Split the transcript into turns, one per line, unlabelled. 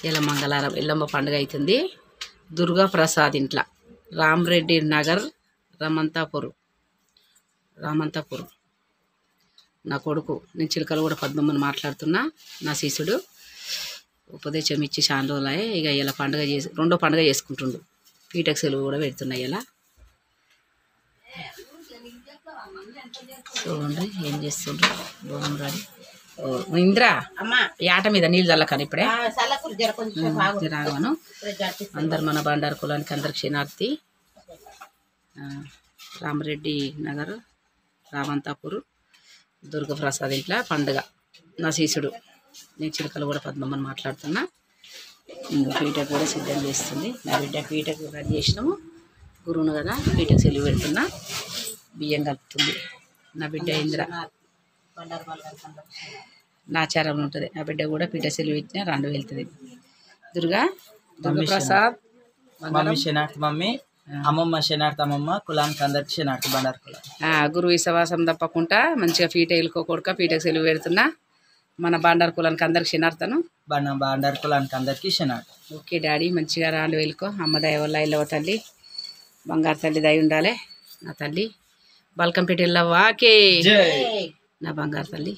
ఇలా మంగళవారం ఎల్లమ్మ పండుగ అవుతుంది. దుర్గా ప్రసాద్ ఇంట్లో రామరెడ్డి నగర్ రామంతాపూర్ నా కొడుకు. నేను చిలకలు కూడా పద్మమ్మని మాట్లాడుతున్నా. నా శిష్యుడు ఉపదేశం ఇచ్చి చాలా రోజులే. ఇక ఇలా పండుగ చేసి రెండో పండుగ చేసుకుంటుండు. పీటకు సెలవు కూడా పెడుతున్నాయి. ఇలా చూడండి ఏం చేస్తుండ్రు. బోనం రాడి ఇంద్రా ఆట మీద నీళ్ళు చల్లకని ఇప్పుడే రాగను. అందరు మన బండారు కులానికి అందరికి క్షణార్థి. రామరెడ్డి నగర్ రామంతాపూర్ దుర్గప్రసాద్ ఇంట్లో పండుగ. నా శిష్యుడు నేను చిలకలు కూడా పద్మమ్మని మాట్లాడుతున్నా. పీటకు కూడా సిద్ధం చేస్తుంది. నా బిడ్డ పీటకు రెడీ చేసినాము. గురువును కదా పీటకు సెలవు పెడుతున్నా. బియ్యం కలుపుతుంది. నా బిడ్డ ఇంద్ర నాచారం ఉంటుంది. నా బిడ్డ కూడా పీట సెలవు పెట్టినా రెండు వెళ్తుంది. దుర్గప్రసాద్
మమ్మీ అమ్మమ్మ శనార్థి అమ్మమ్మ కులానికి అందరికి శనార్థి బండారు కులం.
గురు విశ్వాసం తప్పకుండా మంచిగా పీట వెళ్ళుకోకూడక పీటకు సెలవు పెడుతున్నా. మన బండారు కులానికి అందరికి శనార్థను
బండారు కులానికి అందరికి శనార్థి.
ఓకే డాడీ మంచిగా రాండు వెళ్ళుకో. అమ్మ దయ వల్ల ఇల్లవ తల్లి బంగారు తల్లి దయ ఉండాలి. నా తల్లి బల్కంపేట వెళ్ళవాకే నా బంగారు తల్లి.